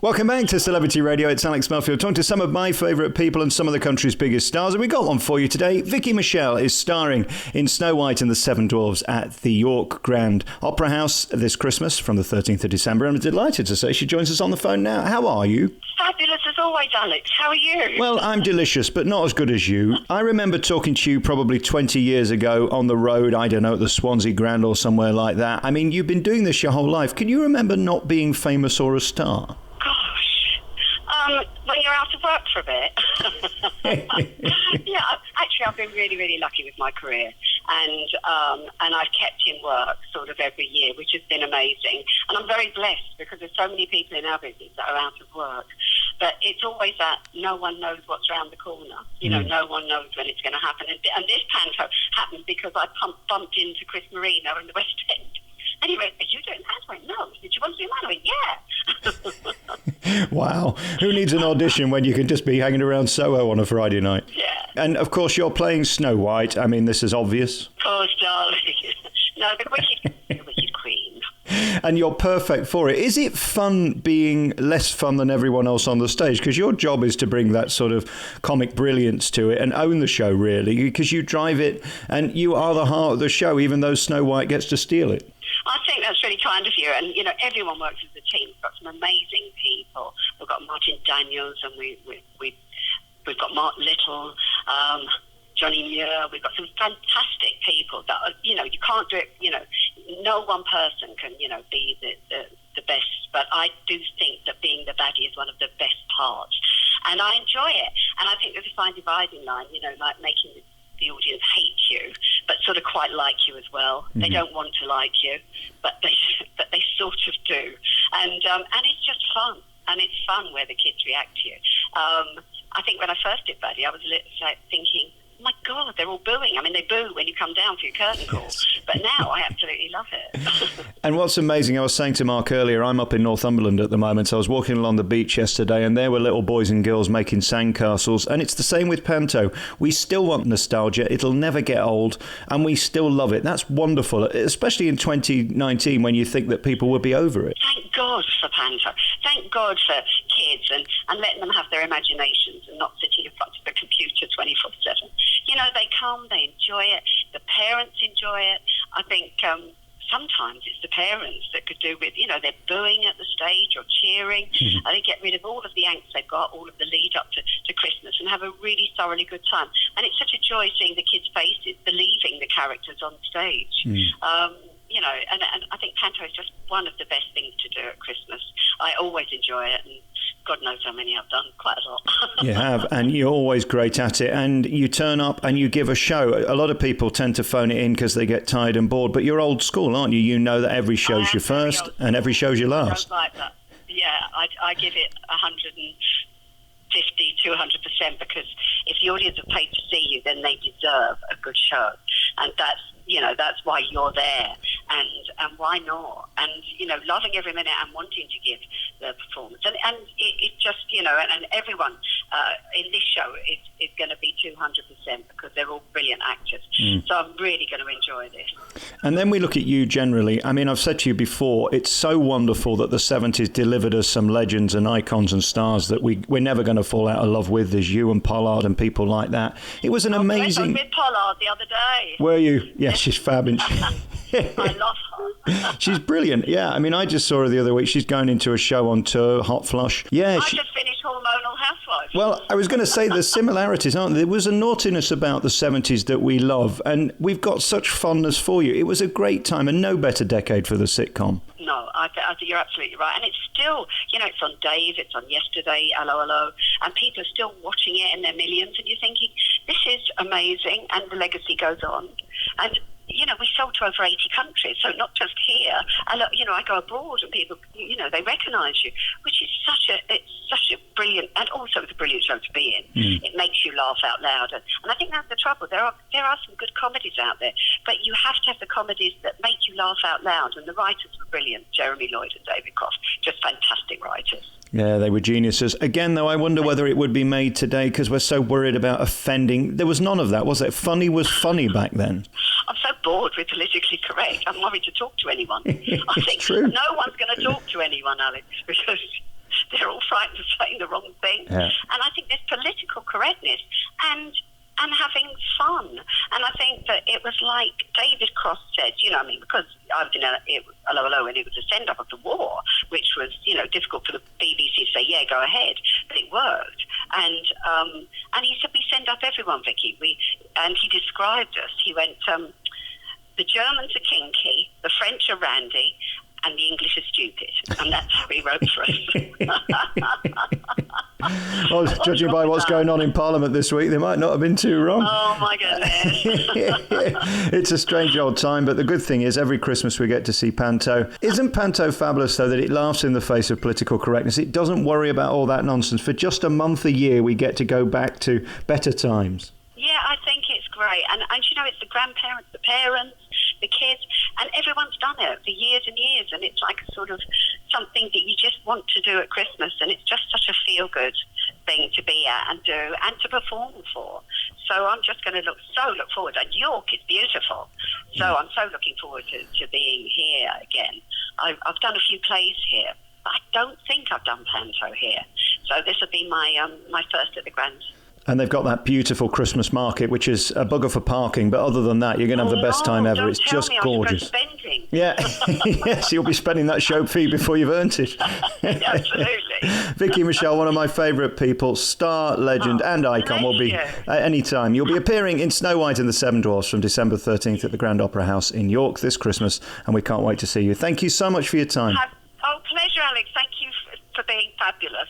Welcome back to Celebrity Radio. It's Alex Melfield talking to some of my favourite people and some of the country's biggest stars. And we got one for you today. Vicki Michelle is starring in Snow White and the Seven Dwarfs at the York Grand Opera House this Christmas from the 13th of December. I'm delighted to say she joins us on the phone now. How are you? Fabulous as always, Alex. How are you? Well, I'm delicious, but not as good as you. I remember talking to you probably 20 years ago on the road, I don't know, at the Swansea Grand or somewhere like that. I mean, you've been doing this your whole life. Can you remember not being famous or a star? When you're out of work for a bit. Yeah, actually, I've been really, really lucky with my career. And I've kept in work sort of every year, which has been amazing. And I'm very blessed because there's so many people in our business that are out of work. But it's always that no one knows what's around the corner. You know, no one knows when it's going to happen. And this panto happened because I bumped into Chris Marino in the West End. And he went, "Are you doing that?" I went, "No." Did you want to do that? I went, "Yeah." Wow. Who needs an audition when you can just be hanging around Soho on a Friday night? Yeah. And, of course, you're playing Snow White. I mean, this is obvious. Of course, darling. No, the wicked queen. And you're perfect for it. Is it fun being less fun than everyone else on the stage? Because your job is to bring that sort of comic brilliance to it and own the show, really, because you drive it and you are the heart of the show, even though Snow White gets to steal it. I think that's really kind of you. And, you know, everyone works as a team. We've got some amazing people. We've got Martin Daniels and we've got Mark Little, Johnny Muir. We've got some fantastic people that are, you know, you can't do it, you know, no one person can, you know, be the best. But I do think that being the baddie is one of the best parts. And I enjoy it. And I think there's a fine dividing line, you know, like making the audience hate you, but sort of quite like you as well. Mm-hmm. They don't want to like you, but they sort of do. And it's just fun. And it's fun where the kids react to you. I think when I first did Baddie, I was a little like thinking, oh my God, they're all booing. I mean, they boo when you come down for your curtain call. Yes. But now I absolutely love it. And what's amazing, I was saying to Mark earlier, I'm up in Northumberland at the moment. So I was walking along the beach yesterday and there were little boys and girls making sandcastles. And it's the same with panto. We still want nostalgia. It'll never get old. And we still love it. That's wonderful, especially in 2019 when you think that people will be over it. Thank God for panto. Thank God for kids and letting them have their imaginations and not sitting in front of the computer 24/7. You know, they come, they enjoy it, the parents enjoy it. I think sometimes it's the parents that could do with, you know, they're booing at the stage or cheering, and they get rid of all of the angst they've got, all of the lead up to Christmas, and have a really thoroughly good time. And it's such a joy seeing the kids' faces, believing the characters on stage. You know, and I think panto is just one of the best things to do at Christmas. I always enjoy it, and God knows how many I've done, quite a lot. You have, and you're always great at it, and you turn up and you give a show. A lot of people tend to phone it in because they get tired and bored, but you're old school, aren't you? You know that every show's your first and every show's your last. Like that. Yeah, I give it 150, 200%, because if the audience have paid to see you, then they deserve a good show. And that's, you know, that's why you're there, and why not? And, you know, loving every minute and wanting to give the performance. And it just, you know, and everyone in this show is going to be 200% because they're all brilliant actors. So I'm really going to enjoy this. And then we look at you generally. I mean, I've said to you before, it's so wonderful that the 70s delivered us some legends and icons and stars that we're never going to fall out of love with. There's you and Pollard and people like that. It was an amazing... I was with Pollard the other day. Were you? Yeah, she's fab. I love her. She's brilliant. Yeah, I mean, I just saw her the other week. She's going into a show on tour, Hot Flush. Yeah, I just finished Hormonal Housewives. Well, I was going to say there's similarities, aren't there? There was a naughtiness about the 70s that we love, and we've got such fondness for you. It was a great time, and no better decade for the sitcom. No, I think you're absolutely right. And it's still, you know, it's on Dave, it's on Yesterday, Allo Allo, and people are still watching it in their millions, and you're thinking, this is amazing, and the legacy goes on. And, you know, we sold to over 80 countries, so not just here. And, you know, I go abroad and people, you know, they recognise you, which is such a brilliant, and also it's a brilliant show to be in. It makes you laugh out loud. And I think that's the trouble. There are some good comedies out there, but you have to have the comedies that make you laugh out loud. And the writers were brilliant. Jeremy Lloyd and David Croft, just fantastic writers. Yeah, they were geniuses. Again, though, I wonder whether it would be made today because we're so worried about offending. There was none of that, was it? Funny was funny back then. I'm so bored with politically correct. I'm worried to talk to anyone. I think true. no one's going to talk to anyone, Alex, because they're all frightened of saying the wrong thing. Yeah. And I think there's political correctness and having fun. And I think that it was like David Cross said, because I was in Allo Allo and it was a send-off of the war, which was, difficult for the BBC to say, yeah, go ahead. But it worked. And he said, we send up everyone, Vicki. And he described us. He went, the Germans are kinky, the French are randy, and the English are stupid. And that's how he wrote for us. Well, judging by what's going on in Parliament this week, they might not have been too wrong. Oh, my goodness. It's a strange old time, but the good thing is every Christmas we get to see Panto. Isn't Panto fabulous, though, that it laughs in the face of political correctness? It doesn't worry about all that nonsense. For just a month a year, we get to go back to better times. Yeah, I think it's great. And it's the grandparents, the parents, the kids, and everyone's done it for years and years. And it's like a sort of something that you just want to do at Christmas. And it's just such a feel-good thing to be at and do and to perform for. So I'm just going to look forward. And York is beautiful. So I'm so looking forward to being here again. I've done a few plays here, but I don't think I've done Panto here. So this will be my first at the Grand. And they've got that beautiful Christmas market, which is a bugger for parking. But other than that, you're going to have the best time ever. It's just gorgeous. Yeah, yes, you'll be spending that show fee before you've earned it. Absolutely. Vicki Michelle, one of my favourite people, star, legend and icon, will be any time. You'll be appearing in Snow White and the Seven Dwarfs from December 13th at the Grand Opera House in York this Christmas, and we can't wait to see you. Thank you so much for your time. Pleasure, Alex. Thank you for being fabulous.